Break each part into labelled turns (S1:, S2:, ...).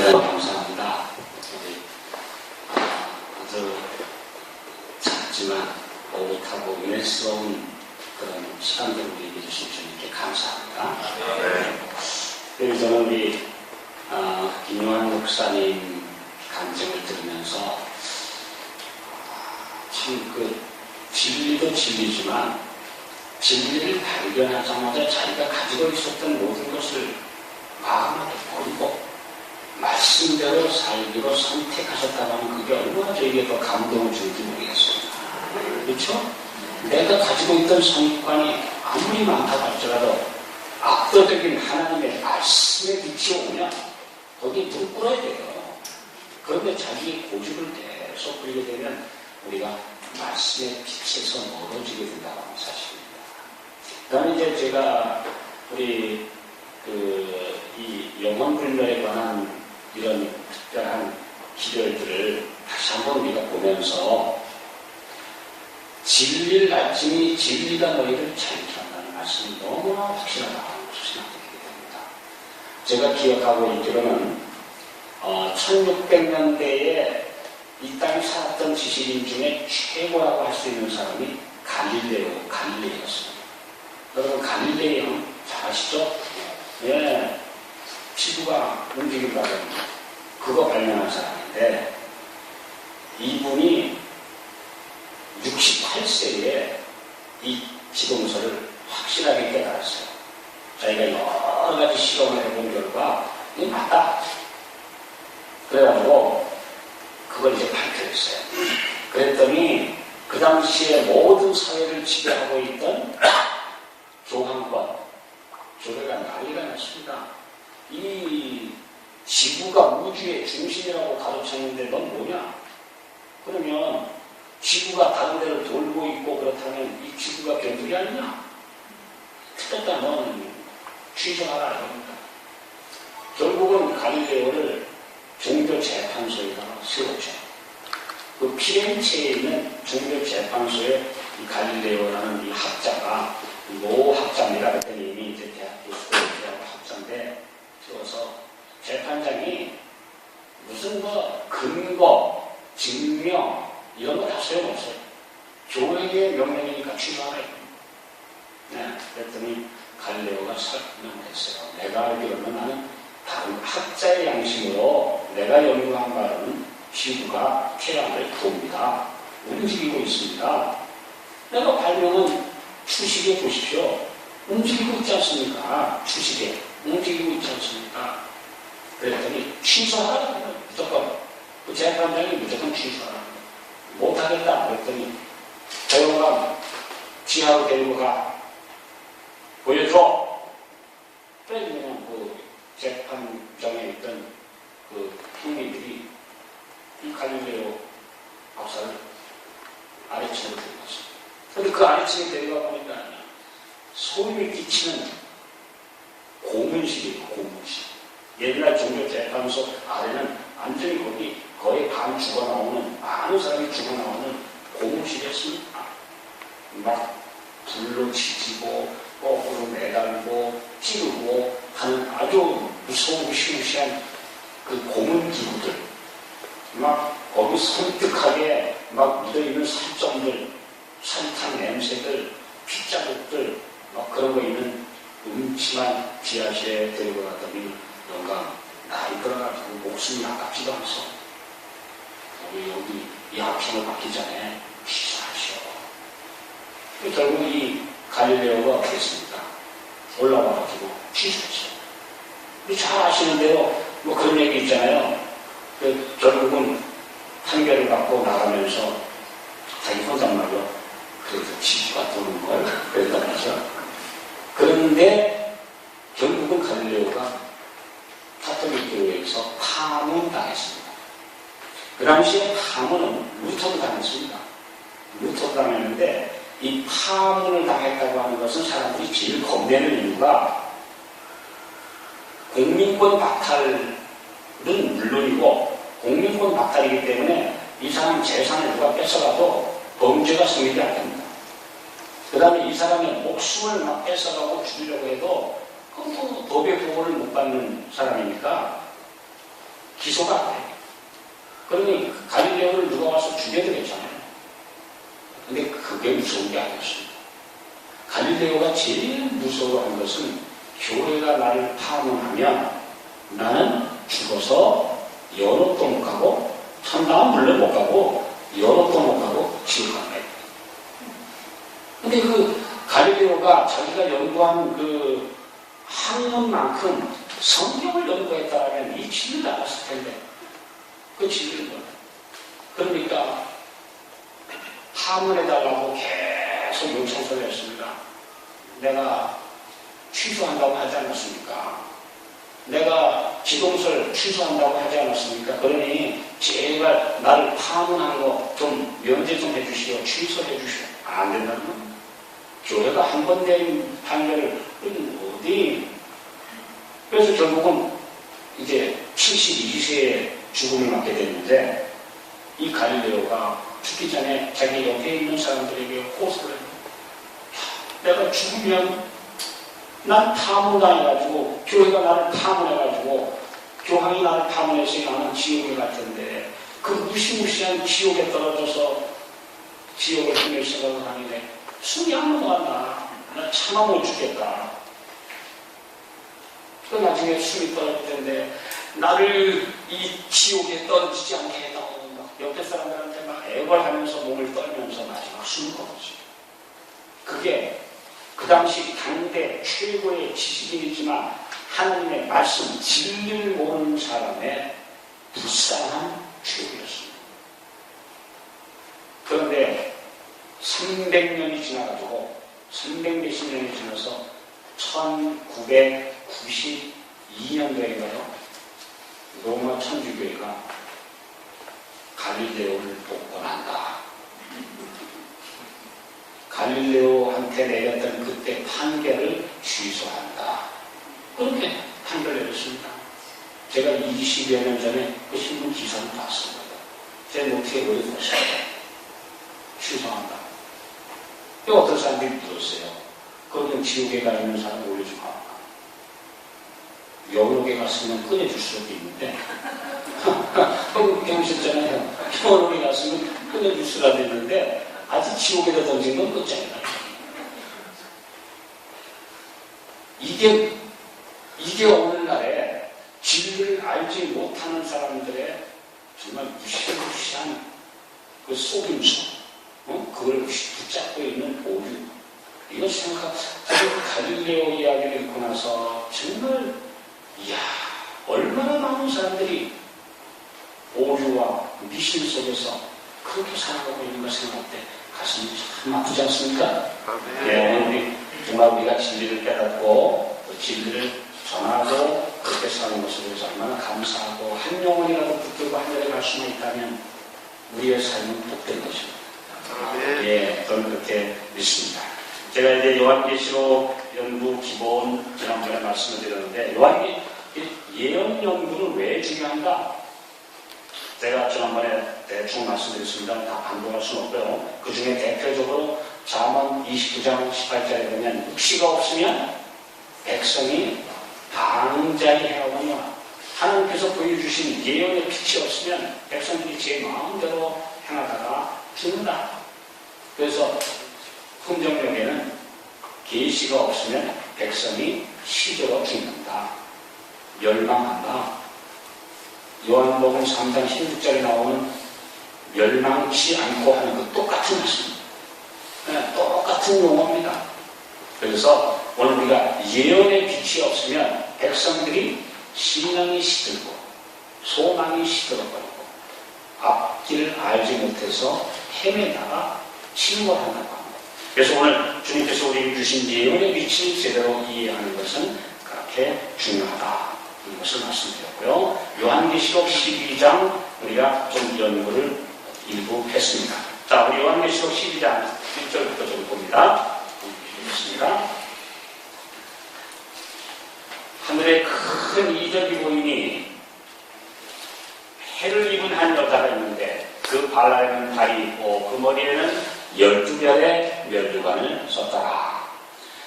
S1: 대단히 감사합니다. 아주 작지만 오붓하고 은혜스러운 그런 시간들을 우리에게 주신 주님께 감사합니다. 그리고 저는 우리 김용환 목사님 간증을 들으면서 참 진리도 진리지만 진리를 발견하자마자 자기가 가지고 있었던 모든 것을 마음에 버리고 말씀대로 살기로 선택하셨다고 하면 그게 얼마나 저에게 더 감동을 주는지 모르겠습니다. 그렇죠? 내가 가지고 있던 선입관이 아무리 많다고 할지라도 압도적인 하나님의 말씀의 빛이 오면 거기에 불 끌어야 돼요. 그런데 자기의 고집을 계속 부리게 되면 우리가 말씀의 빛에서 멀어지게 된다고 하는 사실입니다. 그 다음에 이제 제가 우리 이 영혼불멸에 관한 이런 특별한 기별들을 다시 한번 우리가 보면서 진리를 알지니 진리가 너희를 자유케 한다는 말씀이 너무나 확실하다고 하는 것을 생각하게 됩니다. 제가 기억하고 있기로는 1600년대에 이 땅에 살았던 지식인 중에 최고라고 할 수 있는 사람이 갈릴레오였습니다. 여러분 갈릴레이 형 잘 아시죠? 예, 지구가 움직인다고 그거 발명한 사람인데 이분이 68세에 이 지동설을 확실하게 깨달았어요. 자기가 여러 가지 실험을 해본 결과 이게 맞다. 그래가지고 그걸 이제 발표했어요. 그랬더니 그 당시에 모든 사회를 지배하고 있던 교황권, 교회가 난리가 났습니다. 이 지구가 우주의 중심이라고 가르쳤는데 넌 뭐냐? 그러면 지구가 다른 데를 돌고 있고 그렇다면 이 지구가 변두리 아니냐? 틀렸다 넌 취소하라 합니다. 결국은 갈릴레오를 종교재판소에다가 세웠죠. 그 피렌체에 있는 종교재판소에 이 갈릴레오라는 이 학자가 노 학자입니다. 그때는 이미 이제 대학교 수도대학 학자인데 세워서 재판장이 무슨 근거, 증명 이런 거 다 소용없어요. 교회의 명령이니까 취소하라. 네, 그랬더니 갈릴레오가 설명했어요. 내가 알기로는 나는 다른 학자의 양심으로 내가 연구한 바로는 지구가 태양을 돕니다. 움직이고 있습니다. 내가 발명은 추식에 보십시오. 움직이고 있지 않습니까? 추식에 움직이고 있지 않습니까? 그랬더니 취소하라. 무조건 그 재판장이 무조건 취소하라. 못하겠다. 그랬더니 대법관 지하로 데리고 가. 보여줘. 그래서 그냥 그 재판정에 있던 그 형님들이 이 갈릴레오 박사를 아래층으로 데려갔어요. 근데 그 아래층에 데려가 보니까 소름이 끼치는 고문실이에요. 고문실. 옛날 종교재판소 아래는 완전히 거기 거의 반 죽어나오는 많은 사람이 죽어나오는 고문실이었습니다. 막 불로 지지고 거꾸로 매달고 찌르고 하는 아주 무시무시한 그 고문기구들 막 거기 섬뜩하게 막 묻어있는 살점들 설탕 냄새들 핏자국들 막 그런 거 있는 음침한 지하실에 데리고 갔더니 영감 나이 들어가지고 목숨이 아깝지도 않소. 우리 여기 이 학생을 받기 전에 취소하시오. 결국 이 갈릴레오가 어떻게 했습니까? 올라와가지고 취소했어요. 잘 아시는 대로 뭐 그런 얘기 있잖아요. 결국은 판결을 받고 나가면서 자기 혼잣말로 그래서 지구가 도는 걸 그랬단 말이죠. 그런데 결국은 갈릴레오가 카톨릭 교회에서 파문당했습니다. 그 당시에 파문은 루터도 당했습니다. 루터도 당했는데 이 파문을 당했다고 하는 것은 사람들이 제일 겁내는 이유가 공민권 박탈은 물론이고 공민권 박탈이기 때문에 이 사람 재산을 누가 뺏어가도 범죄가 성립이 안 됩니다. 그 다음에 이 사람의 목숨을 막 뺏어가고 죽이려고 해도 그건 또 법의 보호를 못 받는 사람이니까 기소가 안 돼. 그러니 갈릴레오를 누가 와서 죽여야 되겠잖아요. 근데 그게 무서운 게 아니었습니다. 갈릴레오가 제일 무서워한 것은 교회가 나를 파문하면 나는 죽어서 연옥도 못 가고 천당은 물론 못 가고 연옥도 못 가고 지옥 간 거예요. 근데 그 갈릴레오가 자기가 연구한 그 학문만큼 성경을 연구했다면 이 진리를 알았을 텐데 그 진리는 뭐예요? 그러니까 파문해달라고 계속 요청서를 했습니다. 내가 취소한다고 하지 않았습니까? 내가 기동설 취소한다고 하지 않았습니까? 그러니 제발 나를 파문한 거 좀 면제 좀 해주시오. 취소해 주시오. 안 된다는 겁니다. 교회가 한 번 된 판결을 어디? 그래서 결국은 이제 72세에 죽음을 맞게 됐는데 이 갈릴레오가 죽기 전에 자기 옆에 있는 사람들에게 호소를 해요. 내가 죽으면 난 파문당해가지고 교회가 나를 파문해가지고 교황이 나를 파문해서 나는 지옥에 갈 텐데 그 무시무시한 지옥에 떨어져서 지옥을 힘낼 생각을 하는데 숨이 안 넘어간다. 나 차마 못 죽겠다. 그 나중에 숨이 떨어질 텐데 나를 이 지옥에 떨어지지 않게 해달라고 옆에 사람들한테 막 애걸하면서 몸을 떨면서 마지막 숨을 거두지. 그게 그 당시 당대 최고의 지식인이지만 하나님의 말씀 진리를 모르는 사람의 불쌍한 최고였습니다. 그런데 300년이 지나가지고 300몇십 년이 지나서 1992년도인가요? 로마 천주교회가 갈릴레오를 복권한다. 갈릴레오한테 내렸던 그때 판결을 취소한다. 그렇게 판결을 내렸습니다. 제가 20여 년 전에 그 신문 기사를 봤습니다. 제 노트에 올려뒀어요. 취소한다. 어떤 사람들이 물었어요. 그러면 지옥에 가 있는 사람 올려주면 영역에 갔으면 꺼내줄 수도 있는데 병실잖아요. 영역에 갔으면 꺼내줄 수라도 있는데 아직 지옥에다 던진 건 끝장이다. 이게 오늘날에 진리를 알지 못하는 사람들의 정말 무시무시한 그 속임수, 그걸 붙잡고 있는 오류. 이거 제가 갈릴레오 이야기를 읽고 나서 정말 이야, 얼마나 많은 사람들이 오류와 미신 속에서 그렇게 살아가고 있는 걸 생각할 때 가슴이 참 아프지 않습니까? 네, 오늘 정말 우리가 진리를 깨닫고 그 진리를 전하고 그렇게 사는 것에 대해서 얼마나 감사하고 한 영혼이라도 붙들고 하늘에 갈 수만 있다면 우리의 삶은 복된 것입니다. 예, 저는 그렇게 믿습니다. 제가 이제 요한계시록 연구 기본 지난번에 말씀을 드렸는데 예언 연구는 왜 중요한가? 제가 지난번에 대충 말씀드렸습니다. 다 반복할 수는 없고요. 그 중에 대표적으로 잠언 29장 18절에 보면 육시가 없으면 백성이 방자히 행하거니와 하나님께서 보여주신 예언의 빛이 없으면 백성들이 제 마음대로 행하다가 죽는다. 그래서 품정력에는 계시가 없으면 백성이 시조로 죽는다. 멸망한다. 요한복음 3장 16절에 나오는 멸망치 않고 하는 그 똑같은 말씀입니다. 네, 똑같은 용어입니다. 그래서 오늘 우리가 예언의 빛이 없으면 백성들이 신앙이 시들고 소망이 시들어버리고 앞길을 알지 못해서 헤매다가 침몰한다고 합니다. 그래서 오늘 주님께서 우리에게 주신 예언의 빛을 제대로 이해하는 것은 그렇게 중요하다. 이것을 말씀드렸고요. 요한계시록 12장 우리가 좀 연구를 일부 했습니다. 자, 우리 요한계시록 12장 1절부터 좀 봅니다. 읽겠습니다. 하늘에 큰 이적이 보이니 해를 입은 한 여자가 있는데 그 발에는 달이 있고 그 머리에는 12별의 면류관을 썼더라.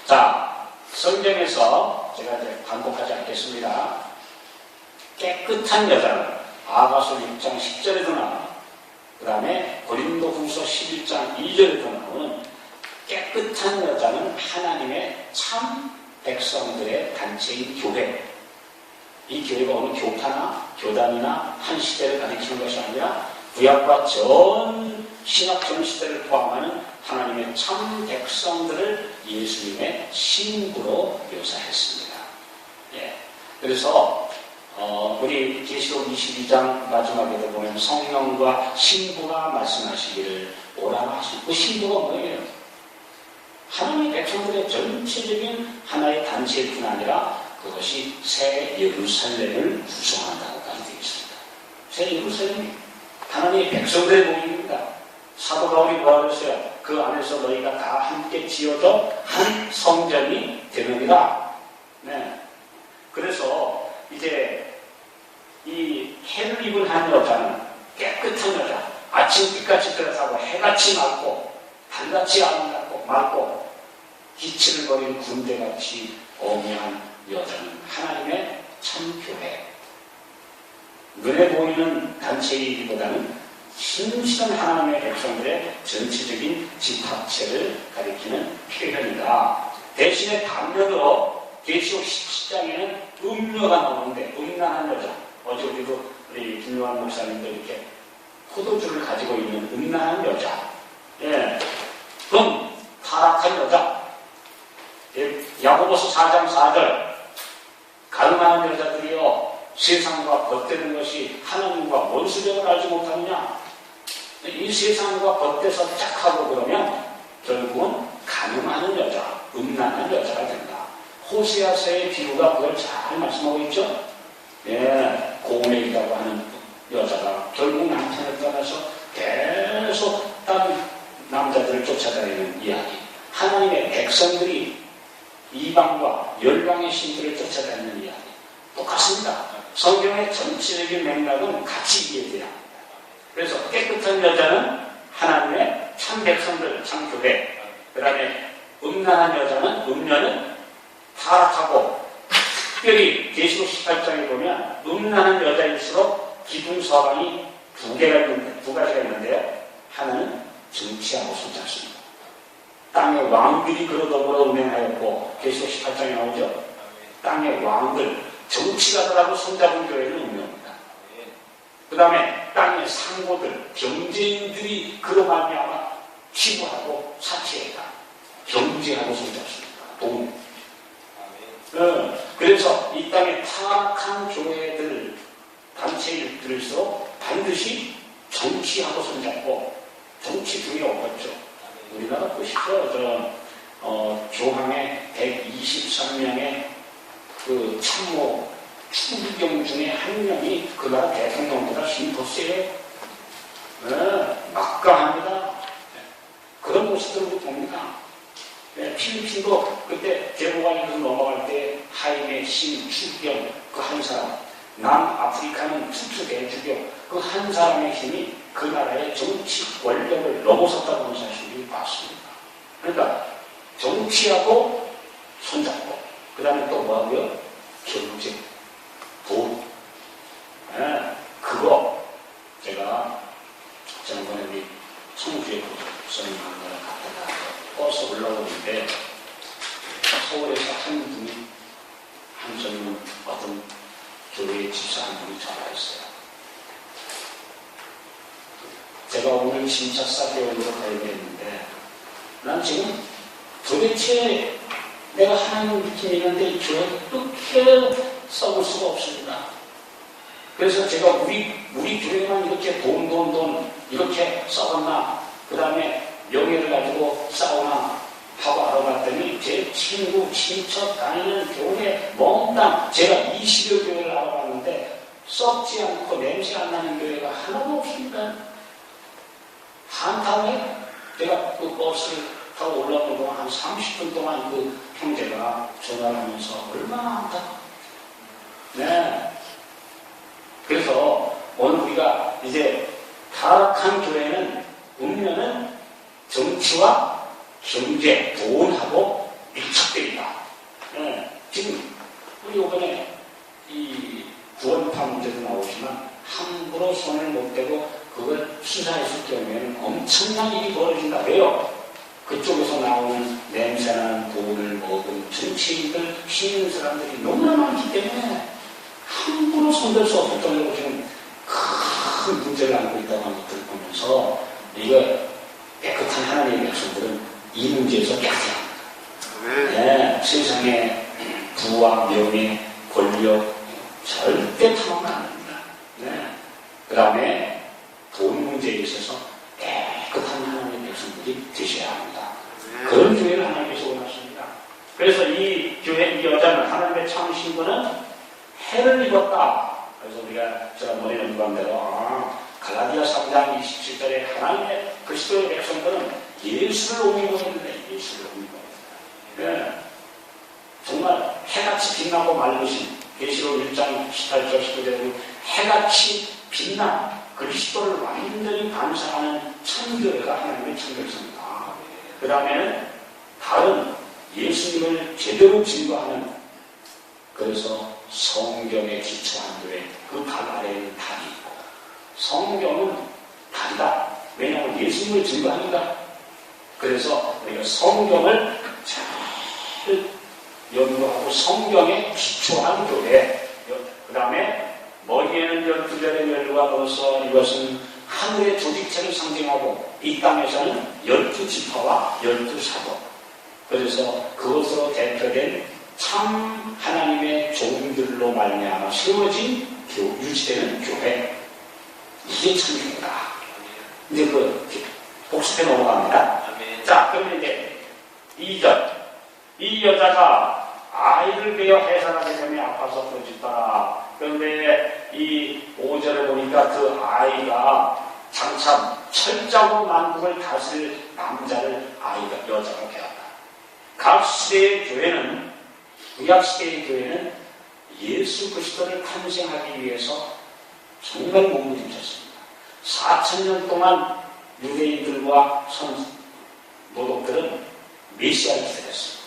S1: 자, 성경에서 제가 이제 반복하지 않겠습니다. 깨끗한 여자는 아가서 6장 10절에도 나오는, 그 다음에 고린도후서 11장 2절에도 나오는 깨끗한 여자는 하나님의 참 백성들의 단체인 교회. 이 교회가 어느 교파나 교단이나 한 시대를 가리키는 것이 아니라 구약과 전 신약 전 시대를 포함하는 하나님의 참 백성들을 예수님의 신부로 묘사했습니다. 예. 그래서 우리 계시록 22장 마지막에도 보면 성령과 신부가 말씀하시기를 오라고 하시고, 그 신부가 뭐예요? 하나님의 백성들의 전체적인 하나의 단체일 뿐 아니라 그것이 새 예루살렘을 구성한다고까지 되어 있습니다. 새 예루살렘이 하나님의 백성들의 모임입니다. 사도 바울이 뭐라고 했어요? 그 안에서 너희가 다 함께 지어져 한 성전이 되느니라. 네. 그래서 이제 이 해를 입은 한 여자는 깨끗한 여자, 아침빛같이 들어가고 해같이 맑고 달같이 맑고 기치를 거린 군대같이 오묘한 여자는 하나님의 참교회, 눈에 보이는 단체이기보다는 신실한 하나님의 백성들의 전체적인 집합체를 가리키는 표현이다. 대신에 반면으로 계시록 17장에는 음녀가 나오는데, 음란한 여자, 어제 우리 김요한 목사님도 이렇게 포도주를 가지고 있는 음란한 여자, 예, 그럼 타락한 여자, 야고보서 4장 4절, 가늠하는 여자들이여 세상과 벗되는 것이 하나님과 뭔 수령을 알지 못하느냐. 이 세상과 벗돼서 짝하고 그러면 결국은 가늠하는 여자, 음란한 여자가 된다. 호세아서의 비유가 그걸 잘 말씀하고 있죠. 예, 고멜이라고 하는 여자가 결국 남편을 떠나서 계속 다른 남자들을 쫓아다니는 이야기. 하나님의 백성들이 이방과 열방의 신들을 쫓아다니는 이야기. 똑같습니다. 성경의 전체적인 맥락은 같이 이해돼야 합니다. 그래서 깨끗한 여자는 하나님의 참 백성들, 참 교회. 그 다음에 음란한 여자는, 음녀는 타락하고, 특별히 계시록 18장에 보면 음란한 여자일수록 기둥 서방이 두 가지가 있는데요. 하나는 정치하고 손잡습니다. 땅의 왕들이 그러더불어 운행하였고, 계시록 18장에 나오죠. 땅의 왕들, 정치가들하고 손잡은 교회는 운명입니다. 그 다음에 땅의 상고들, 경제인들이 그로 말미암아 치부하고 사치해가 경제하고 손잡습니다. 돈. 그래서 이 땅의 타락한 교회들, 단체일들일수록 반드시 정치하고 손잡고, 정치 중에 없었죠. 우리나라 보시죠. 조항의 123명의 그 참모 추기경 중에 한 명이 그 나라 대통령보다 힘이 더 세요. 막강합니다. 그런 모습들을 봅니다. 필리핀도 그때 제보관에서 넘어갈 때 하임의 신 추기경 그 한 사람, 남아프리카는 투투 대주교 그 한 사람의 힘이 그 나라의 정치 권력을 넘어섰다고 하는 사실을 봤습니다. 그러니까 정치하고 손잡고, 그 다음에 또 뭐하고요? 경제, 돈. 그거 제가 지난번에 우리 청주에 목사님 한 거를 갔다가 버스 올라오는데 서울에서 한 분이, 한 젊은 어떤 교회의 집사 한 분이 전화했어요. 제가 오늘 진짜 사교원으로 가야되는데 난 지금 도대체 내가 하나님 믿음이 있는데 이 교회를 어떻게 써볼 수가 없습니다. 그래서 제가 우리 교회만 이렇게 돈 이렇게 써봤나, 그 다음에 명예를 가지고 싸우나 하고 알아봤더니 제 친구, 친척 다니는 교회 몽땅 제가 20여 교회를 알아봤는데 썩지 않고 냄새 안 나는 교회가 하나도 없습니다. 한탕에 제가 그 버스를 타고 올라오는 동안 한 30분 동안 그 형제가 전화를 하면서 얼마나 안타까워. 네. 그래서 오늘 우리가 이제 타락한 교회는, 음료는 정치와 경제, 돈하고 밀착됩니다. 네. 지금 우리 이번에 이 구원파 문제도 나오지만 한 엄청난 일이 벌어진다. 왜요? 그쪽에서 나오는 냄새나는 고를 먹은 정치인들, 피는 사람들이 너무나 많기 때문에 함부로 손댈 수 없을 정도로 지금 큰 문제를 안고 있다고 하는 것들을 보면서 이거 깨끗한 하나님의 백성들은 이 문제에서 깨끗해야 합니다. 네, 세상의 부와 명예, 권력 절대 탐하면 안 됩니다. 네. 그 다음에 돈 문제에 있어서 깨끗한 하나님의 백성들이 되셔야 합니다. 그런 교회를 하나님께서 원하십니다. 그래서 이 교회, 이 여자는 하나님의 참 신부는 해를 입었다. 그래서 우리가 지난번에 연구한 대로 갈라디아 3장 27절에 하나님의 그리스도의 백성들은 예수를 옮기고 있는데 예수를 옮기고 있습니다. 네. 정말 해같이 빛나고 맑으신 계시록 1장 18절 19절에 해같이 빛난 그리스도를 완전히 반사하는 참교회가 하나님의 참교회입니다. 그 다음에는 다른 예수님을 제대로 증거하는, 그래서 성경에 기초한 교회, 그 달 아래에는 달이 있고, 성경은 달이다. 왜냐하면 예수님을 증거하니까. 그래서 우리가 성경을 잘 연구하고 성경에 기초한 교회, 그 다음에 머리에는 12별의 멸류가 넣어서 이것은 하늘의 조직체를 상징하고 이 땅에서는 12지파와 12사도, 그래서 그것으로 대표된 참 하나님의 종들로 말미암아 세워진 유지되는 교회, 이게 참교회다. 이제 복습해 넘어갑니다. 자, 그러면 이제 2절, 이 여자가 아이를 베어 해산하기 때문에 아파서 부르짖더라. 그런데 이 5절에 보니까 그 아이가 장참 철저하고 만국을 다스릴 남자를 여자가 배웠다. 각 시대의 교회는, 구약 시대의 교회는 예수 그리스도를 탄생하기 위해서 정말 몸부림쳤습니다. 4,000년 동안 유대인들과 노독들은 메시아를 기다렸습니다.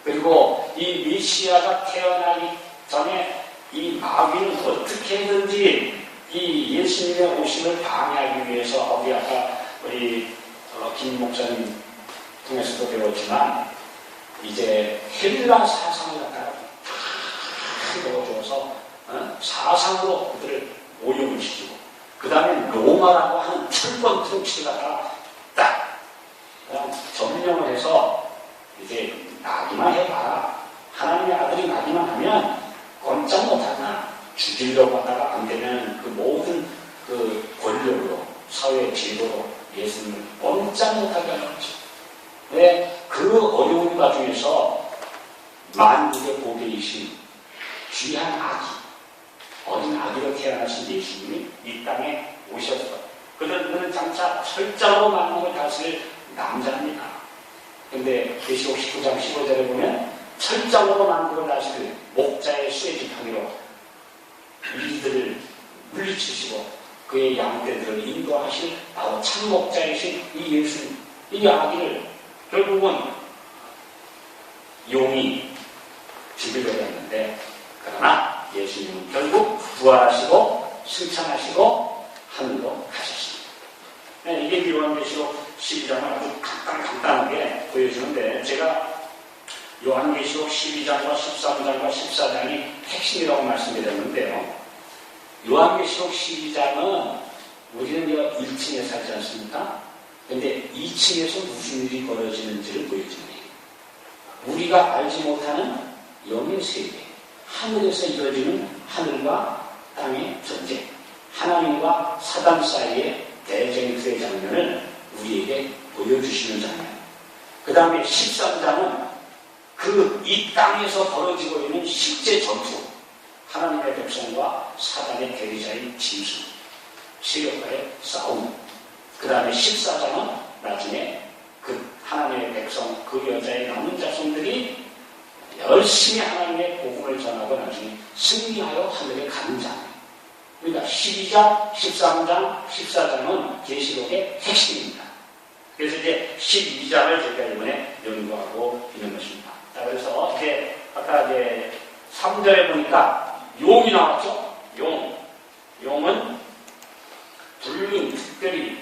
S1: 그리고 이 메시아가 태어나기 전에 이 마귀는 어떻게든지 이 예수님의 오심을 방해하기 위해서, 우리 아까 우리 김 목사님 통해서도 배웠지만, 이제 헬라 사상을 갖다가 다 넣어줘서 사상으로 그들을 오용을 시키고, 그 다음에 로마라고 하는 철권 통치를 갖다가 딱 그냥 점령을 해서 이제 나기만 해봐라. 하나님의 아들이 나기만 하면 꼼짝 못하나 죽이려고 하다가 안 되면 그 모든 그 권력으로, 사회 제도로 예수님을 꼼짝 못하게 하는 거죠. 왜? 그 어려운 과정에서 만국의 보배이신 귀한 아기, 어린 아기로 태어나신 예수님이 이 땅에 오셨어. 그는 장차 철저하고 만국을 다스릴 남자입니다. 근데 계시록 19장 15절에 보면 철저하고 만국을 다스릴 목자의 쇠 지팡이로 이들을 물리치시고 그의 양떼들을 인도하실 바로 참 목자이신 이 예수님, 이 아기를 결국은 용이 죽이려고 했는데, 그러나 예수님은 결국 부활하시고 승천하시고 하늘로 가셨습니다. 네, 이게 요한계시록 12장을 아주 간단하게 보여주는데, 제가 요한계시록 12장과 13장과 14장이 핵심이라고 말씀드렸는데요. 요한계시록 12장은 우리는 1층에 살지 않습니까? 그런데 2층에서 무슨 일이 벌어지는지를 보여주는 거예요. 우리가 알지 못하는 영의 세계, 하늘에서 이루어지는 하늘과 땅의 전쟁, 하나님과 사단 사이의 대쟁투의 장면을 우리에게 보여주시는 장면. 그 다음에 13장은 이 땅에서 벌어지고 있는 실제 전투, 하나님의 백성과 사단의 대리자인 짐승, 세력과의 싸움. 그 다음에 14장은 나중에 그 하나님의 백성, 그 여자의 남은 자손들이 열심히 하나님의 복음을 전하고 나중에 승리하여 하늘에 가는 장면. 그러니까 12장, 13장, 14장은 계시록의 핵심입니다. 그래서 이제 12장을 저희가 이번에 연구하고 있는 것입니다. 자, 그래서 이제 아까 이제 3절에 보니까 용이 나왔죠? 용은 불륜, 특별히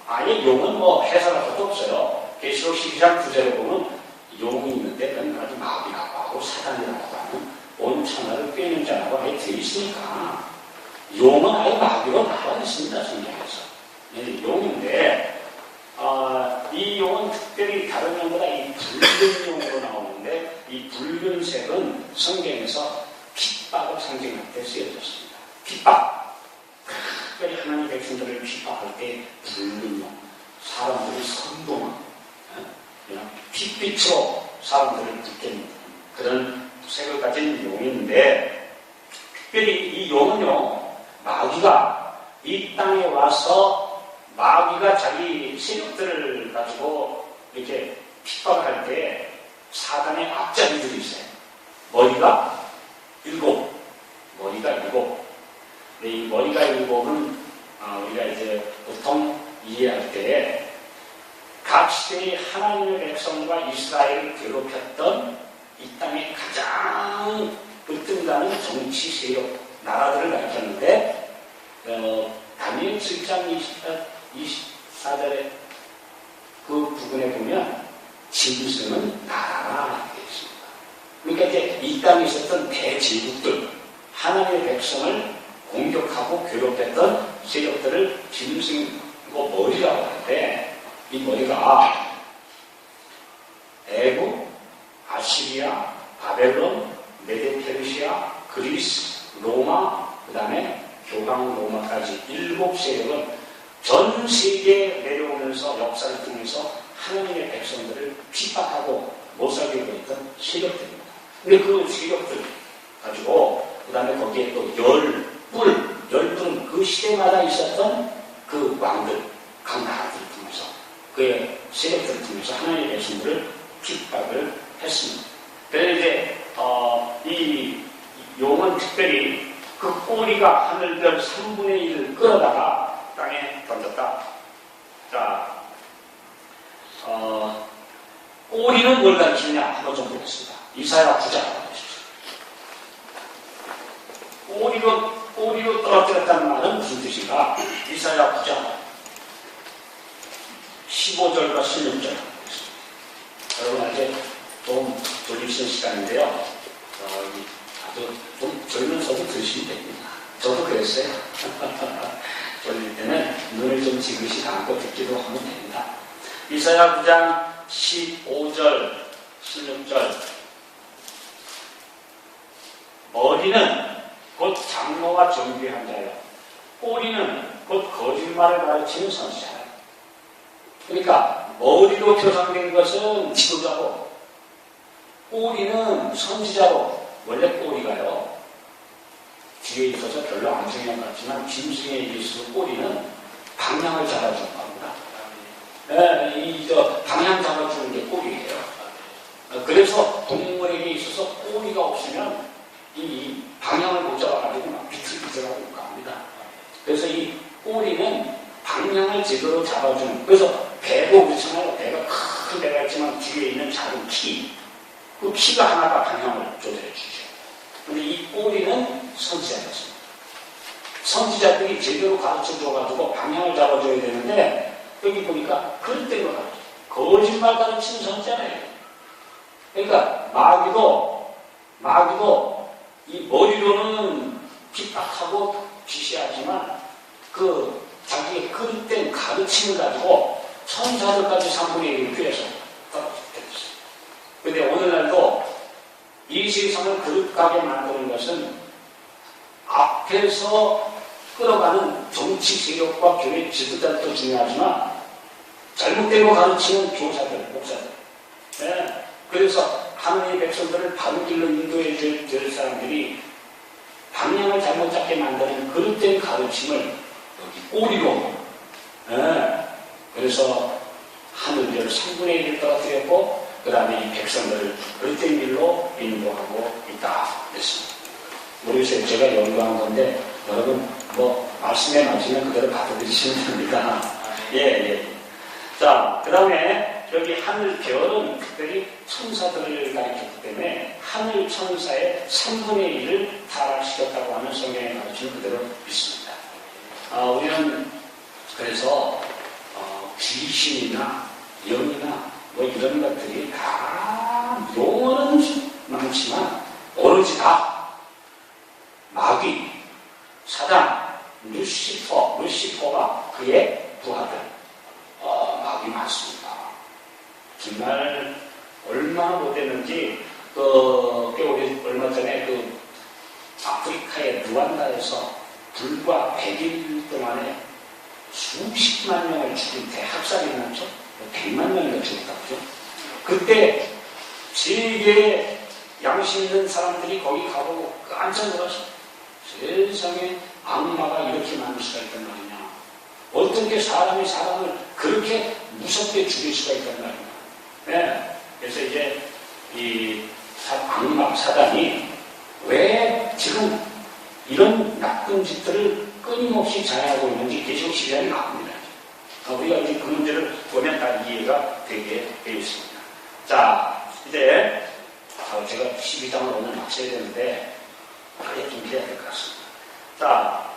S1: 아예 용은 뭐 해설할 것도 없어요. 계시록 12장 9절에 보면 용이 있는데 그건 아주 마귀라고 하고 사단이라고 하는 온 천하를 꿰는 자라고 아예 되어 있으니까 용은 아예 마귀로 나와 있습니다. 성경에서. 용인데 이 용은 특별히 다른 용보다 이 붉은 용으로 나오는데 이 붉은색은 성경에서 핍박을 상징할 때 쓰여졌습니다. 핍박. 특별히 하나님 백성들을 핍박할 때 붉은 용. 사람들이 선동하고 그냥 핏빛으로 사람들을 붙겠는 그런 색을 가진 용인데 특별히 이 용은요 마귀가 이 땅에 와서 마귀가 자기 세력들을 가지고 이렇게 핍박할 때 사단의 앞자리들이 있어요. 머리가 7. 이 머리가 7은 우리가 이제 보통 이해할 때 각 시대의 하나님의 백성과 이스라엘을 괴롭혔던 이 땅의 가장 으뜸가는 정치 세력 나라들을 가리켰는데 다니엘 7장 24절에 그 부분에 보면 짐승은 나라가 되어 있습니다. 그러니까 이제 이 땅에 있었던 대제국들 하나님의 백성을 공격하고 괴롭혔던 세력들을 짐승 머리라고 하는데 이 머리가 애국, 아시리아, 바벨론, 메데페르시아, 그리스, 로마, 그 다음에 교황 로마까지 7세력은 전 세계에 내려오면서 역사를 통해서 하나님의 백성들을 핍박하고 못 살게 했던 세력들입니다. 근데 그 세력들 가지고 그 다음에 거기에 또 열불 그 시대마다 있었던 그 왕들, 각 나라들을 통해서 그의 세력들을 통해서 하나님의 백성들을 핍박을 했습니다. 그래서 이제 이 용은 특별히 그 꼬리가 하늘별 3분의 1을 끌어다가 땅에 던졌다. 자, 꼬리는 뭘 가르치느냐 한번 좀 보겠습니다. 이사야 9장 꼬리로 떨어뜨렸다는 말은 무슨 뜻인가? 이사야 9장 15절과 16절. 여러분 아직 좀 돌리시는 시간인데요. 아주 좀 졸면서도 들으시면 됩니다. 저도 그랬어요. 졸릴 때는 눈을 좀 지그시 감고 듣기도 하면 됩니다. 이사야 9장 15절, 16절. 머리는 곧 장로와 정죄한 자요. 꼬리는 곧 거짓말을 가르치는 선지자요. 그러니까 머리로 표상된 것은 지도자고 꼬리는 선지자로. 원래 꼬리가요 뒤에 있어서 별로 안 중요한 것 같지만 짐승에 있어서 꼬리는 방향을 잡아주는 겁니다. 방향 잡아주는 게 꼬리예요. 그래서 동물에게 있어서 꼬리가 없으면 이 방향을 못 잡아가지고 막 비틀비틀하고 갑니다. 그래서 이 꼬리는 방향을 제대로 잡아주는. 그래서 배도 그렇잖아요. 배가 큰 배가 있지만 뒤에 있는 작은 키. 그 키가 하나가 방향을 조절해 주죠. 근데 이 꼬리는 선지자였습니다. 선지자들이 제대로 가르쳐 줘가지고 방향을 잡아줘야 되는데 여기 보니까 그릇된 거 가르쳐. 거짓말 가르치는 선지자예요. 그러니까 마귀도 이 머리로는 핍박하고 지시하지만 그 자기의 그릇된 가르침을 가지고 천사들까지 3분의 1을 피해서 떨어졌어요. 그런데 오늘날도 이 세상을 그릇가게 만드는 것은 앞에서 끌어가는 정치 세력과 교회 지도자도 중요하지만 잘못되고 가르치는 교사들, 목사들. 네. 그래서 하나님의 백성들을 바른 길로 인도해 줄 사람들이 방향을 잘못 잡게 만드는 그릇된 가르침을 여기 꼬리로. 네. 그래서 하늘별 3분의 1을 떨어뜨렸고 그 다음에 이 백성들을 그릇된 길로 인도하고 있다. 그랬습니다. 모르겠어요. 제가 연구한 건데 여러분 말씀에 맞으면 그대로 받아들이시면 됩니다. 예. 자, 그 다음에 여기 하늘 별은 특별히 천사들을 가리켰기 때문에 하늘 천사의 3분의 1을 타락시켰다고 하는 성경의 가르침을 그대로 믿습니다. 우리는 그래서 귀신이나 영이나 뭐 이런 것들이 다 용어는 많지만 오로지 다 마귀, 사단, 루시퍼가 그의 부하들. 마귀 많습니다. 정말 얼마나 못했는지 꽤 얼마 전에 아프리카의 루안다에서 불과 100일 동안에 수십만 명을 죽인 대학살이 났죠. 100만 명이나 죽었다고요. 그때 세계에 양심 있는 사람들이 거기 가보고 깜짝 놀라서 세상에 악마가 이렇게 많을 수가 있단 말이냐. 어떻게 사람이 사람을 그렇게 무섭게 죽일 수가 있단 말이냐. 네. 그래서 이제 이 악마 사단이 왜 지금 이런 나쁜 짓들을 끊임없이 자행하고 있는지 계속 시간이 나옵니다. 우리가 이제 그 문제를 보면 다 이해가 되게 되어 있습니다. 자, 이제 제가 12장을 오늘 마쳐야 되는데 빨리 준비해야 될 것 같습니다. 자,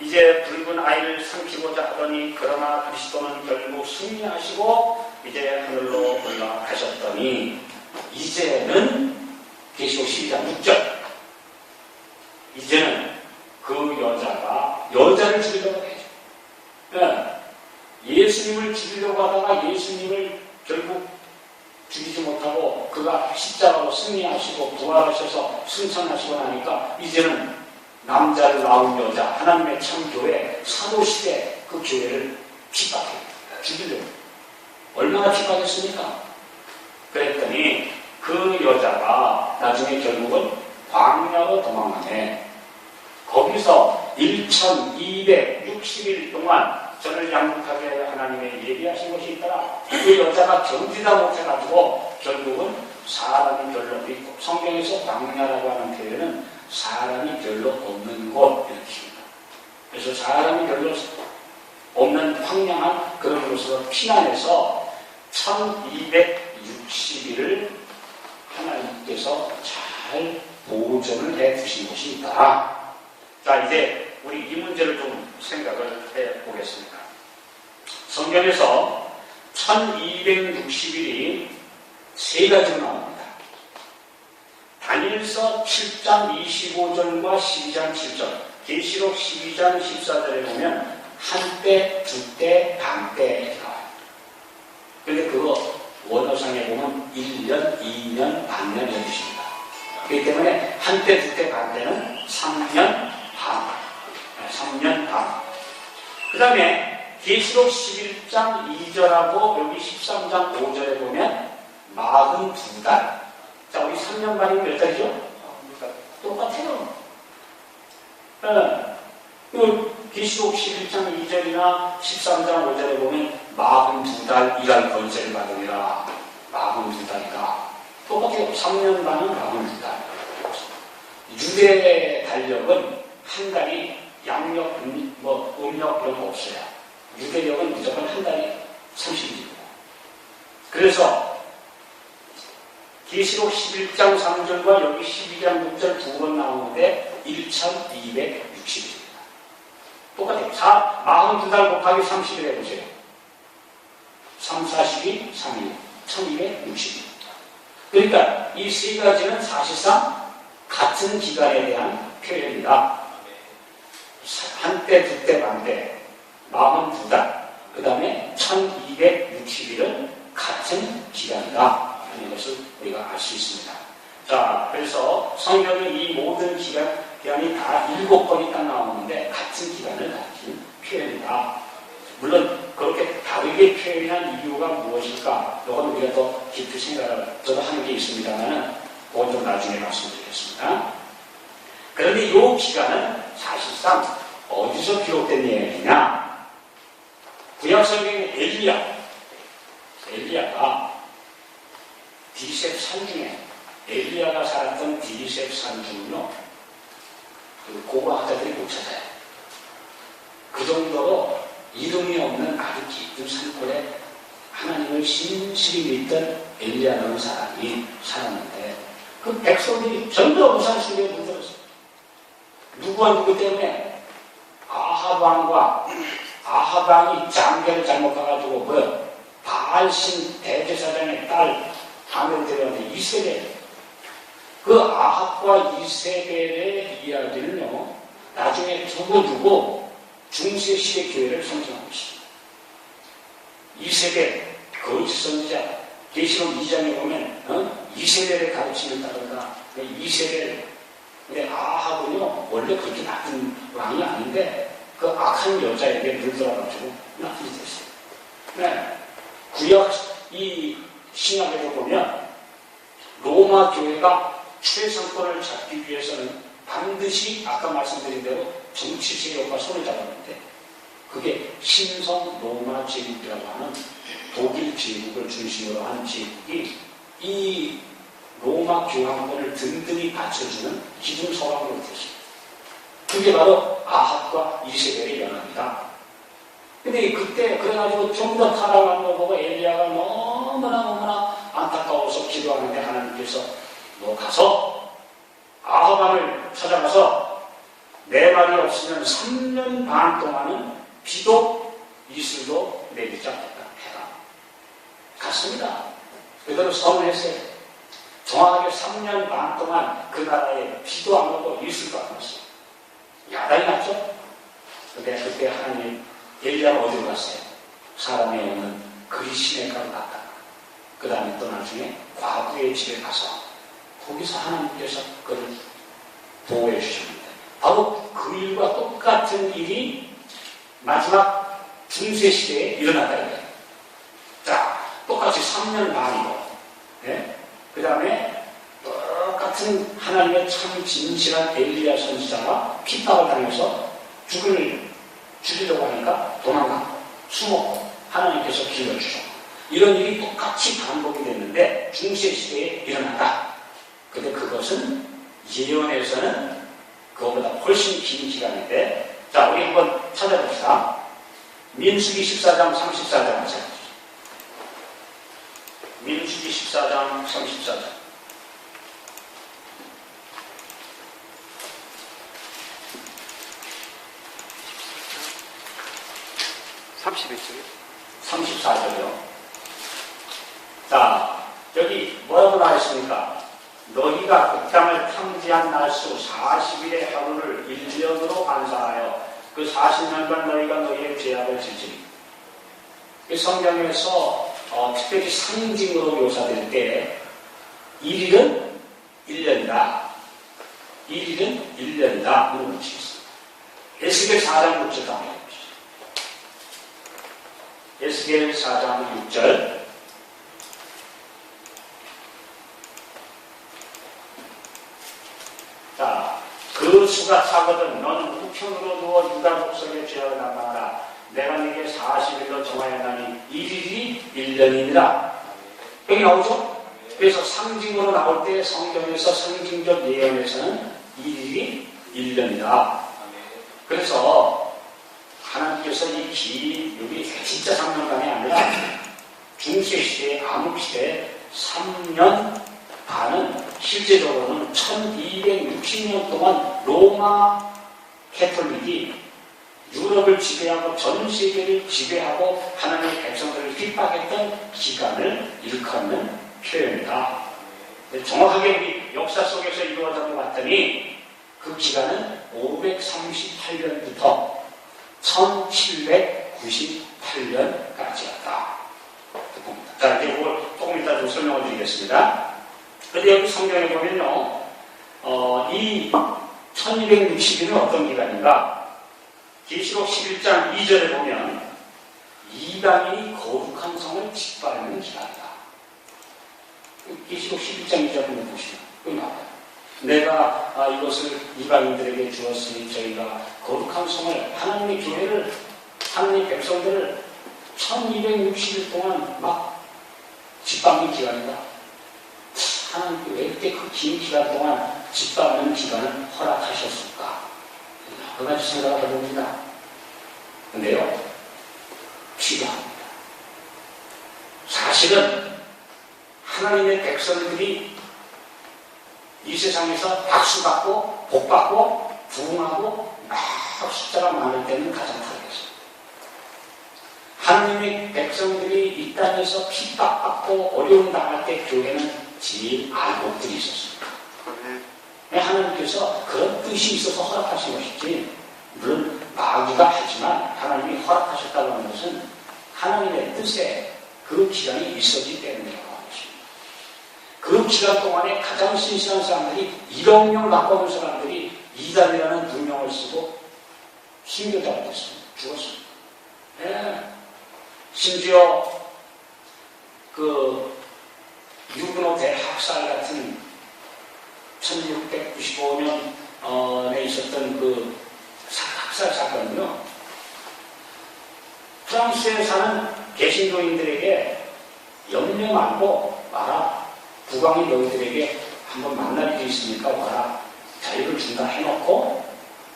S1: 이제 붉은 아이를 삼키고자 하더니 그러나 그리스도는 결국 승리하시고 이제 하늘로 올라가셨더니 이제는 계시록 12장 6절 이제는 그 여자가 여자를 죽이려고 해죠. 네. 예수님을 죽이려고 하다가 예수님을 결국 죽이지 못하고 그가 십자가로 승리하시고 부활하셔서 승천하시고 나니까 이제는 남자를 낳은 여자 하나님의 참교회 사도시대 그 교회를 핍박해요. 죽이려고. 얼마나 핍박했습니까? 그랬더니 그 여자가 나중에 결국은 광야로 도망가네. 거기서 1260일 동안 저를 양육하게 하여 하나님의 예비하신 것이 있더라. 그 여자가 견디다 못해가지고 결국은 사람이 별로 없고 성경에서 광야라고 하는 표현은 사람이 별로 없는 곳 이렇게 씁니다. 그래서 사람이 별로 없는 황량한 그런 곳으로 피난해서 1260일을 하나님께서 잘 보존을 해 주신 것이 있다. 자, 이제 우리 이 문제를 좀 생각을 해 보겠습니다. 성경에서 1260일이 세 가지로 나옵니다. 다니엘서 7장 25절과 12장 7절, 계시록 12장 14절에 보면 한때, 두때, 반때 이렇게 나와요. 근데 그거 원어상에 보면 1년, 2년, 반년 해주십니다. 그렇기 때문에 한때, 두때, 반때는 3년 반. 3년 반. 그 다음에 계시록 11장 2절하고 여기 13장 5절에 보면 42달. 자, 우리 3년 반이 몇 달이죠? 똑같아요. 계시록 11장 2절이나 13장 5절에 보면 42달 일할 권세를 받으리라. 42달이다. 똑같아요. 3년 반은 42달. 유대 달력은 한 달이 양력, 음력 이런 거 없어요. 유대력은 무조건 한 달이 30일이고. 그래서 계시록 11장 3절과 여기 12장 6절 두 번 나오는데 1260일입니다. 똑같아요. 42달 곱하기 30일 해보세요. 3, 42, 3일, 1260일. 그러니까 이 세 가지는 사실상 같은 기간에 대한 표현이다. 한때, 두때, 반때, 42달, 그 다음에 1260일은 같은 기간이다. 하는 것을 우리가 알 수 있습니다. 자, 그래서 성경의 이 모든 기간이 다 7번이 딱 나오는데 같은 기간을 가진 표현이다. 물론 그렇게 다르게 표현한 이유가 무엇일까? 이건 우리가 더 깊이 생각을 저도 하는 게 있습니다만 그건 좀 나중에 말씀드리겠습니다. 그런데 이 기간은 사실상 어디서 기록된 이야기냐? 구약 성경의 엘리야가 디셉 산 중에 엘리야가 살았던 디셉 산 중은요, 고고학자들이 못 찾아요. 그 정도로 이름이 없는 아주 깊은 산골에 하나님을 신실히 믿던 엘리야라는 사람이 살았는데 그 백성들이 전부 우상 숭배에 물들었어요. 누구와 누구 때문에? 아합 왕과 아합 장계를 잘못 가가지고 뭐야? 바알신 대제사장의 딸 아내를 데려왔는데 이세벨. 그 아합과 이세벨의 이야기는요, 나중에 두고두고 중세시대 교회를 성장하고 있습니다. 이세벨, 거짓 선지자, 계시록 2장에 보면 이세벨의 가르침을 따른다. 이세벨, 근데 아합은요 원래 그렇게 나쁜 왕이 아닌데 그 악한 여자에게 물들어가지고 나쁜 짓을 했어요. 네. 구약 이 신약에도 보면 로마 교회가 최상권을 잡기 위해서는 반드시 아까 말씀드린 대로 정치 세력과 손을 잡았는데 그게 신성 로마 제국이라고 하는 독일 제국을 중심으로 하는 제국이 이 로마 교황권을 든든히 받쳐주는 기둥서방으로 됐습니다. 그게 바로 아합과 이세벨의 연합이다. 근데 그때 그래가지고 전부 다 타락한 거 보고 엘리야가 너무나 안타까워서 기도하는데 하나님께서 너 가서 아합 왕을 찾아가서 내 말이 없으면 3년 반 동안은 비도 이슬도 내리지 않겠다 해라. 갔습니다. 그대로 선언했어요. 정확하게 3년 반 동안 그 나라에 비도 안 오고 이슬도 안 왔어요. 야단이 났죠? 근데 그때 하나님 엘리야가 어디로 갔어요? 사람의 영은 그리 시내가로 갔다가 그 다음에 또 나중에 과부의 집에 가서 거기서 하나님께서 그를 보호해 주셨는데 바로 그 일과 똑같은 일이 마지막 중세시대에 일어났다 이거예요. 자, 똑같이 3년 반이고 네? 그 다음에 똑같은 하나님의 참 진실한 엘리야 선지자가 핍박을 당해서 죽이려고 하니까 도망가고 숨었고 하나님께서 길러주셨고 이런 일이 똑같이 반복이 됐는데 중세시대에 일어났다. 근데 그것은 예언에서는 그거보다 훨씬 긴 기간인데 자 우리 한번 찾아봅시다. 민수기 14장 34장 하세요. 민수기 14장 34장 34절이요. 자, 여기 뭐라고 나와있습니까? 너희가 그 땅을 탐지한 날수 40일의 하루를 1년으로 환산하여 그 40년간 너희가 너희의 죄악을 지지리. 성경에서 특별히 상징으로 묘사될 때 1일은 1년이다. 1일은 1년이다. 이런 것이 있습니다. 에스겔 4장 6절 가면 에스겔 4장 6절 자, 그 수가 차거든 너는 우편으로 누워 유다 족속의 죄악을 담당하라. 내가 네게 40일로 정하였나니 1일이 1년입니다. 여기 나오죠? 그래서 상징으로 나올 때 성경에서 상징적 예언에서는 1일이 1년이다. 그래서 하나님께서 이 여기 진짜 3년간이 아니라 중세시대, 암흑시대 3년 반은 실제적으로는 1260년 동안 로마 캐톨릭이 유럽을 지배하고 전 세계를 지배하고 하나님의 백성들을 핍박했던 기간을 일컫는 표현이다. 정확하게 우리 역사 속에서 이루어져 봤더니 그 기간은 538년부터 1798년까지였다. 자, 이제 그걸 조금 이따 좀 설명을 드리겠습니다. 그런데 여기 성경에 보면요, 이 1260일은 어떤 기간인가? 계시록 11장 2절에 보면 이방인이 거룩한 성을 짓밟는 기간이다. 계시록 11장 2절 보면 보시면 여기 나와요. 내가 이것을 이방인들에게 주었으니 저희가 거룩한 성을 하나님의 교회를 하나님의 백성들을 1260일 동안 막 짓밟는 기간이다. 하나님께 왜 이렇게 그 긴 기간 동안 짓밟는 기간을 허락하셨을까? 여러 가지 생각을 해봅니다. 근데요, 필요합니다. 사실은 하나님의 백성들이 이 세상에서 박수받고 복받고 부흥하고 막 숫자가 많을 때는 가장 다르겠습니다. 하나님의 백성들이 이 땅에서 핍박받고 어려움 당할 때 교회는 제일 알곡들이 있었습니다. 하나님께서 그런 뜻이 있어서 허락하신 것이지, 물론 마귀가 하지만 하나님이 허락하셨다고 하는 것은 하나님의 뜻에 그 기간이 있었기 때문이라고 하는 것입니다. 그 기간 동안에 가장 신실한 사람들이 1억 명 가까운 사람들이 이단이라는 누명을 쓰고 순교자가 됐습니다. 죽었습니다. 네. 심지어 그 유근호 대학살 같은 1695년에 있었던 그 학살 사건은요, 프랑스에 사는 개신교인들에게 염려 말고 와라. 국왕이 너희들에게 한번 만날 일이 있으니까 와라. 자유를 준다 해놓고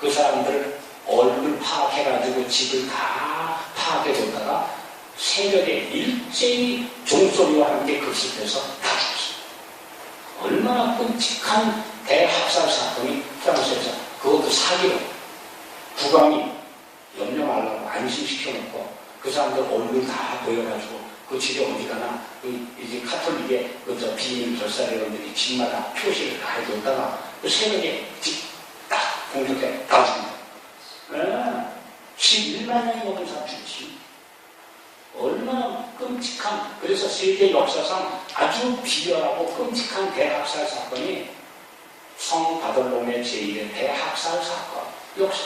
S1: 그 사람들 얼굴 파악해가지고 집을 다 파악해줬다가 새벽에 일제히 종소리와 함께 급습해서 다 죽었습니다. 얼마나 끔찍한 대학살 사건이 프랑스에서, 그것도 사기로 국왕이 염려 말라고 안심시켜놓고 그 사람들 얼굴 다 보여가지고 그 집에 어디 가나 이제 카톨릭의 그 비밀 결사대원들이 집마다 표시를 다 해줬다가 그 새벽에 집 딱 공격해 다 죽습니다. 11만 명이 먹은 사람 죽지. 얼마나 끔찍한, 그래서 세계 역사상 아주 비열하고 끔찍한 대학살 사건이 성바돌롬의 제1의 대학살 사건 역사.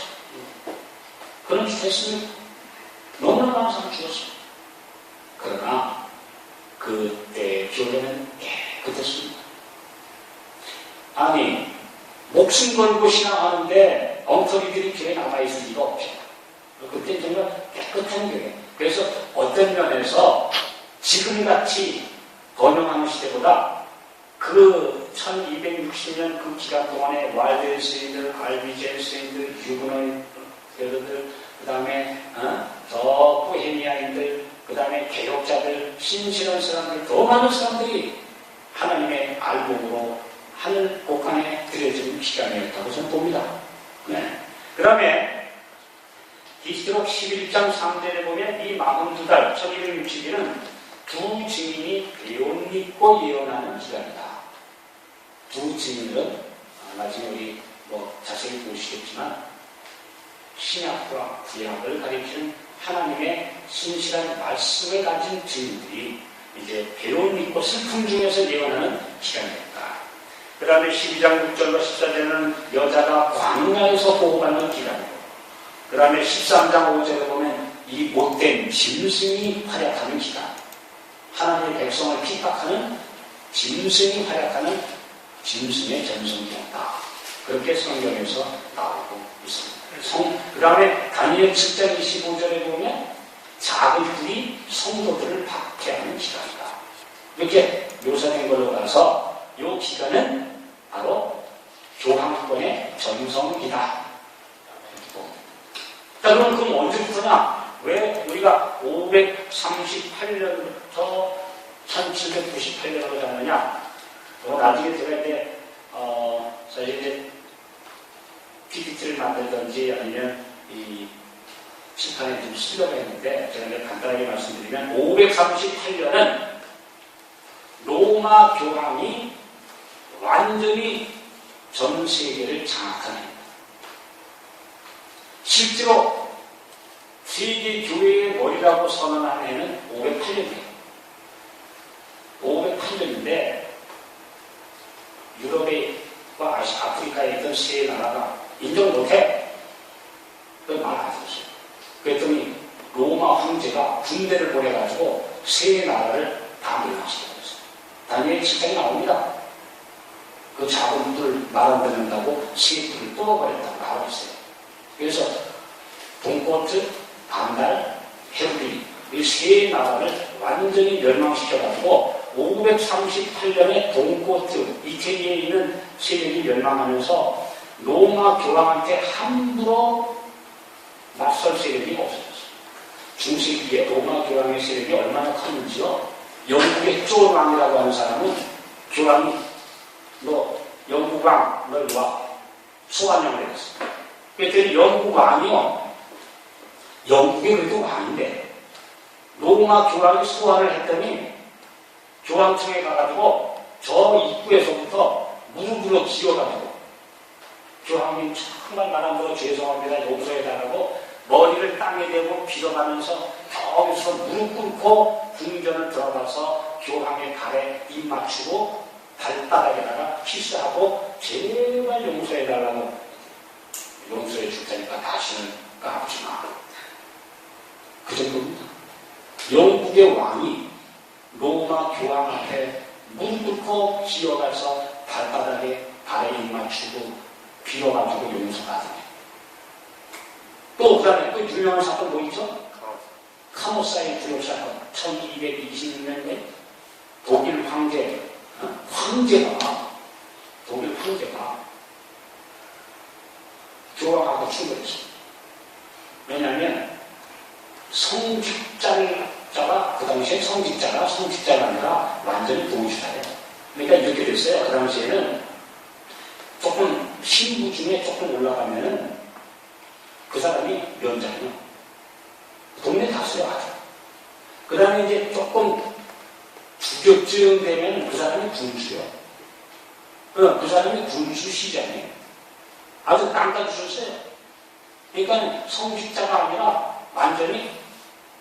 S1: 그런 짓 했으면 너무나 많은 사람 죽었습니다. 그러나 그때 교회는 깨끗했습니다. 아니, 목숨 걸고 신앙하는데 엉터리들이 교회에 남아있을 리가 없죠. 그때 정말 깨끗한 교회. 그래서 어떤 면에서 지금같이 번영하는 시대보다 그 1260년 그 기간 동안에 왈데 스님들, 알비제 스님들, 유근호인들, 그 다음에 더 보헤미아인들, 그 다음에 개혁자들, 신실한 사람들, 더 많은 사람들이 하나님의 알복으로 하늘 곳간에 들여지는 기간이었다고 저는 봅니다. 네. 그 다음에 계시록 11장 3절에 보면 이 42달 1260일은 두 증인이 배옷 입고 예언하는 기간이다. 두 증인은 나중에 우리 자세히 보시겠지만 신약과 구약을 가리키는 하나님의 신실한 말씀을 가진 증인들이 이제 배옷 입고 슬픔 중에서 예언하는 기간이었다. 그 다음에 12장 6절과 14절은 여자가 광야에서 보호받는 기간이고, 그 다음에 13장 5절에 보면 이 못된 짐승이 활약하는 기간, 하나님의 백성을 핍박하는 짐승이 활약하는 짐승의 전성기였다. 그렇게 성경에서 나오고 있습니다. 그 다음에 다니엘 7장 25절에 보면 작은 뿔이 성도들을 박해하는 기간이다. 이렇게 묘사된 걸로 봐서 이 기간은 바로 교황권의 전성기다. 자, 그럼 언제부터냐? 왜 우리가 538년부터 1798년으로 잡느냐? 나중에 제가 이제 사실 이제 PPT를 만들든지 아니면 이 심판에 좀 쓰려고 했는데, 제가 이제 간단하게 말씀드리면 538년은 로마 교황이 완전히 전 세계를 장악한 해입니다. 실제로 세계 교회의 머리라고 선언한 해는 508년이에요. 508년인데 유럽과 아프리카에 있던 세 나라가 인정 못해. 그 말 안 했어요. 그랬더니 로마 황제가 군대를 보내가지고 세 나라를 다 멸망시켰어요. 다니엘 7장에 나옵니다. 그 작은 뿔 말 안 듣는다고 세 뿔을 뽑아버렸다고 나와 있어요. 그래서 동코트, 반달, 헤르빌 이 세 나라를 완전히 멸망시켜가지고 538년에 동코트, 이태리에 있는 세력이 멸망하면서 로마 교황한테 함부로 맞설 세력이 없어졌어요. 중세기에 로마 교황의 세력이 얼마나 컸는지요. 영국의 존 왕이라고 하는 사람은 교황이 너 영국 왕 너 이리 와 소환령을 했습니다. 그랬더니 영국 왕이요, 영국의 그래도 왕인데 로마 교황이 소환을 했더니 교황청에 가가지고 저 입구에서부터 무릎으로 기어가지고 교황님 정말 나름대로 죄송합니다 용서해달라고 머리를 땅에 대고 빌어가면서 거기서 무릎 꿇고 궁전을 들어가서 교황의 발에 입 맞추고 발바닥에다가 키스하고 제발 용서해달라고 용서해 줄 테니까 다시는 까불지 마. 그 정도입니다. 영국의 왕이 로마 교황 앞에 무릎 꿇고 기어가서 발바닥에 발에 입 맞추고 빌어가지고 용서받으며 또 그 다음에 또 유명한 사건 뭐 있죠? 카모사의 구역 사건 1226년에 독일 황제가 교황하고 충돌했습니다. 왜냐하면 성직자가 그 당시에 성직자가 아니라 완전히 동시다예요. 그러니까 이렇게 됐어요. 그 당시에는 조금 신부 중에 조금 올라가면은 그 사람이 면장이요. 동네 다수요 아주. 그 다음에 이제 조금 주격증 되면 그 사람이 군주요. 그 사람이 군주 시장이에요. 아주 깜깜주셨어요. 그러니까 성직자가 아니라 완전히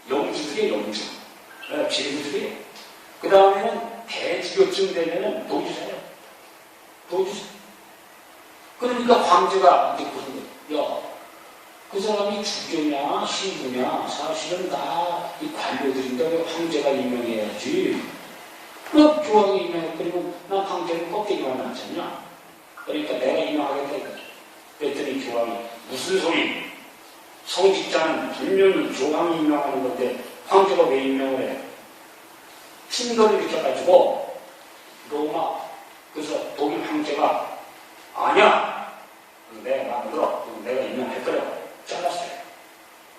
S1: 영주들이에요, 영주. 제주들이에요. 그 다음에는 대주격증 되면은 도지사예요. 도지사. 그러니까 황제가 이제 그런 거예요. 야, 그 사람이 주교냐, 신부냐, 사실은 다 이 관료들인데 왜 황제가 임명해야지. 그 교황이 임명했더니 난 황제는 껍데기만 남잖냐. 그러니까 내가 임명하겠다 이거죠. 그랬더니 교황이 무슨 소리? 성직자는 분명히 교황이 임명하는 건데 황제가 왜 임명을 해? 충돌을 일으켜가지고 로마 그래서 독일 황제가 아니야 내 마음에 들어 내가 임명했더래 잘랐어요.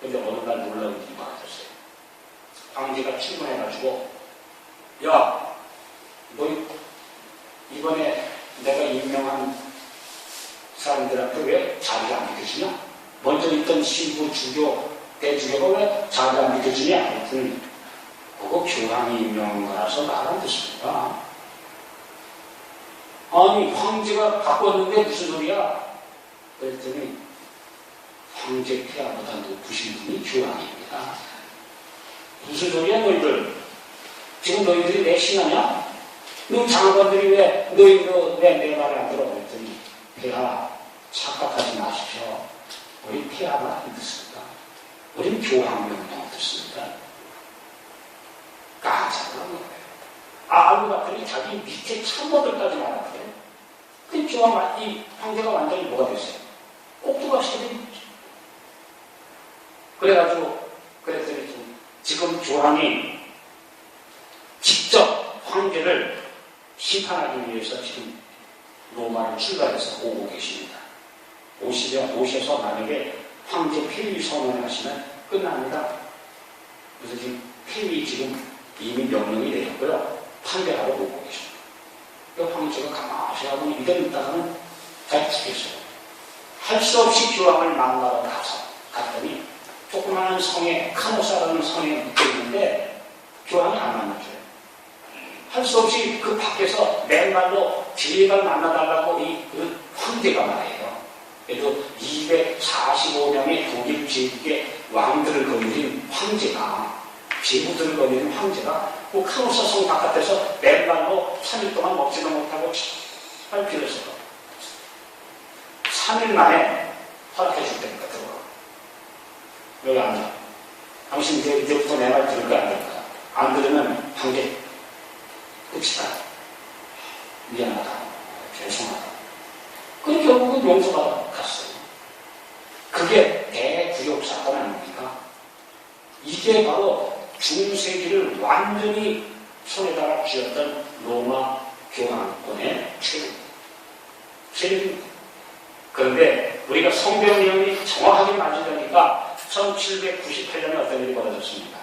S1: 근데 어느 날 놀라운 일이 많아졌어요. 황제가 출근해가지고 야 너 이번에 내가 임명한 사람들한테 왜 자리를 안 비켜주냐? 먼저 있던 신부 주교 대주교가 왜 자리를 안 비켜주냐? 그랬더니 그거 교황이 임명한 거라서 말 안 듣습니다. 아니 황제가 바꿨는데 무슨 소리야? 그랬더니 황제 폐하보다 높으신 분이 교황입니다. 무슨 소리야 너희들? 지금 너희들이 내 신하냐? 너 장관들이 왜 내 말을 안 들어? 그랬더니 폐하 착각하지 마십시오. 우리 폐하는 안 듣습니다. 우린 교황 명령 듣습니다. 깜짝 놀란 거예요. 알고 봤더니 자기 밑에 참모들까지 말았대요. 그 교황, 이 황제가 완전히 뭐가 됐어요? 꼭두가 시켜진 거죠. 그래가지고, 그랬더니 지금 교황이 직접 황제를 심판하기 위해서 지금 로마를 출발해서 오고 계십니다. 오셔서 만약에 황제 폐위 선언을 하시면 끝납니다. 그래서 지금 폐위 지금 이미 명령이 내렸고요. 판결하러 오고 계십니다. 그 황제가 가만히 하고 이대로 있다가는 잘 죽겠어요. 할 수 없이 교황을 만나러 갔더니 조그마한 성에 카모사라는 성에 묶여있는데 교황이 안 만나줘요. 할 수 없이 그 밖에서 맨발로 제발 만나달라고 그 황제가 말해요. 그래도 245명의 독일 제국의 왕들을 거느린 황제가 제국들을 거느린 황제가 그 카모사 성 바깥에서 맨발로 3일 동안 먹지도 못하고 정말 빌었어요. 3일 만에 허락해 줄 테니까 들어가. 여기 앉아. 당신 이제부터 내 말 들을 거야 안 들을 거야. 안 들으면 황제 끝이다. 미안하다. 죄송하다. 그럼 결국은 용서가 갔어요. 그게 대구역 사건 아닙니까? 이게 바로 중세기를 완전히 손에다가 쥐었던 로마 교황권의 세력입니다. 그런데 우리가 성경 내용이 정확하게 맞으려니까 1798년에 어떤 일이 벌어졌습니다.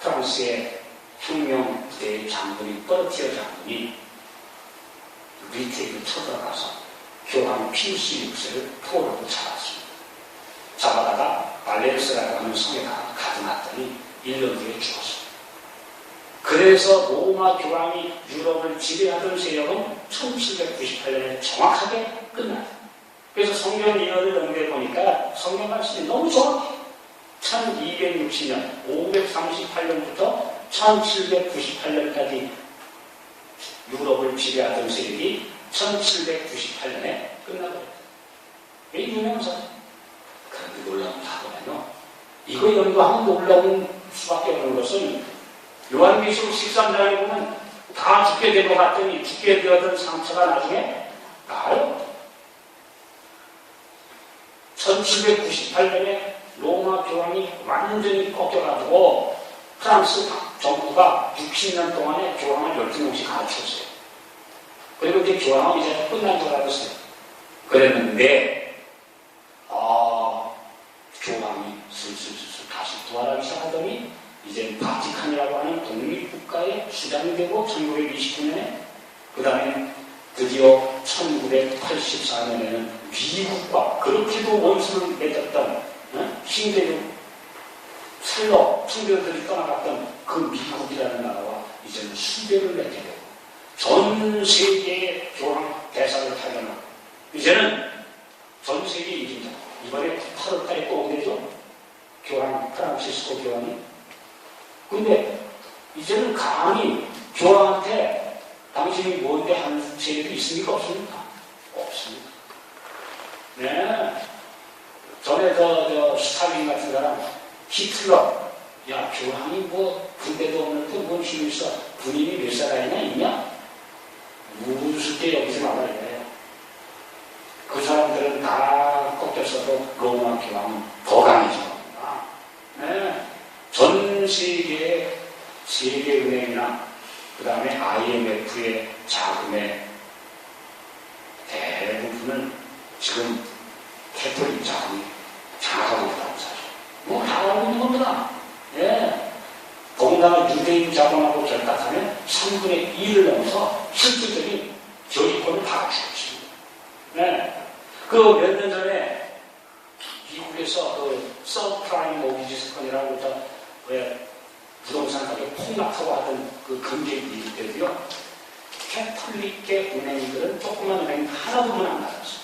S1: 프랑스의 혁명 부대의 장군이 버르티어 장군이 리테이를 쳐들어가서 교황 피우스 6세를 포로로 잡았습니다. 잡아다가 발레르스라고 하는 성에다가 태어났더니 1년 후에 죽었어요. 그래서 로마 교황이 유럽을 지배하던 세력은 1798년에 정확하게 끝나요. 그래서 성경 예언을 연구해보니까 성경 말씀이 너무 정확해요. 1260년, 538년부터 1798년까지 유럽을 지배하던 세력이 1798년에 끝나버렸어요. 왜 유명사? 그런데 놀라운 사고는요. 이거 연구하면 놀라운 수밖에 없는 것은 요한계시록 13장에 보면 다 죽게 된 것 같더니 죽게 되었던 상처가 나중에 나아요. 1798년에 로마 교황이 완전히 꺾여가지고 프랑스 정부가 60년 동안에 교황을 12명씩 가르쳤어요. 그리고 이제 교황은 이제 끝난 줄 알았어요. 그랬는데 교황이 슬슬 다시 부활하기 시작하더니 이제 바티칸이라고 하는 독립국가의 수장이 되고 1929년에 그 다음에 드디어 1984년에는 미국과 그렇게도 원수를 맺었던 신대륙 살러 청교도들이 떠나갔던 그 미국이라는 나라와 이제는 수교를 맺게 되고 전 세계의 교황 대사를 탈려나고 이제는 전 세계 이긴자 이번에 8월 달에 또 오게 되죠. 교황 프란시스코 교황이. 근데 이제는 감히 교황한테 당신이 뭔데 하는 세력이 있습니까? 없습니까? 없습니다. 네. 전에 스탈린 같은 사람, 히틀러, 야, 교황이 뭐, 군대도 없는데 뭔 힘이 있어? 군인이 몇 살이나 있냐? 무섭게 여기서 말아야 돼요. 그 사람들은 다 꺾였어도 로마 교황은 더 강해집니다. 네. 전 세계의 세계은행이나 그 다음에 IMF의 자금의 대부분을 지금 캐톨릭 자금이 장악하고 있다고 사실. 뭐 다 알고 있는 겁니다. 예. 더군다나 유대인 자금하고 결탁하면 3분의 2를 넘어서 실질적인 저주권을 다 주고 있습니다. 네. 그 몇 년 전에 미국에서 그 서브프라임 모기지 사건이라고 왜 부동산 가격 폭락하고 하던 그 경제 위기 때도요. 캐톨릭계 은행들은 조그만 은행 하나도 안 받았어요.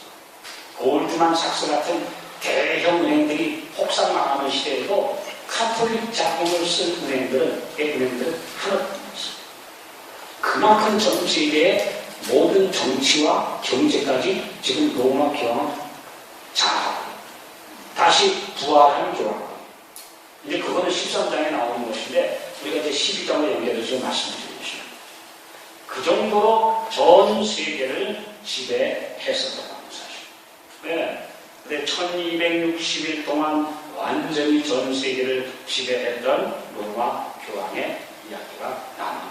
S1: 골드만 삭스 같은 대형 은행들이 폭삭망하는 시대에도 카톨릭 자금을 쓴 은행들은 하나도 안 받았어요. 그만큼 전 세계의 모든 정치와 경제까지 지금 로마 교황은 장악하고 다시 부활하는 교황. 이제 그거는 13장에 나오는 것인데 우리가 이제 12장을 연결해서 말씀드리고 있습니다. 그 정도로 전 세계를 지배했었다는 사실. 네. 근데 1260일 동안 완전히 전 세계를 지배했던 로마 교황의 이야기가 나옵니다.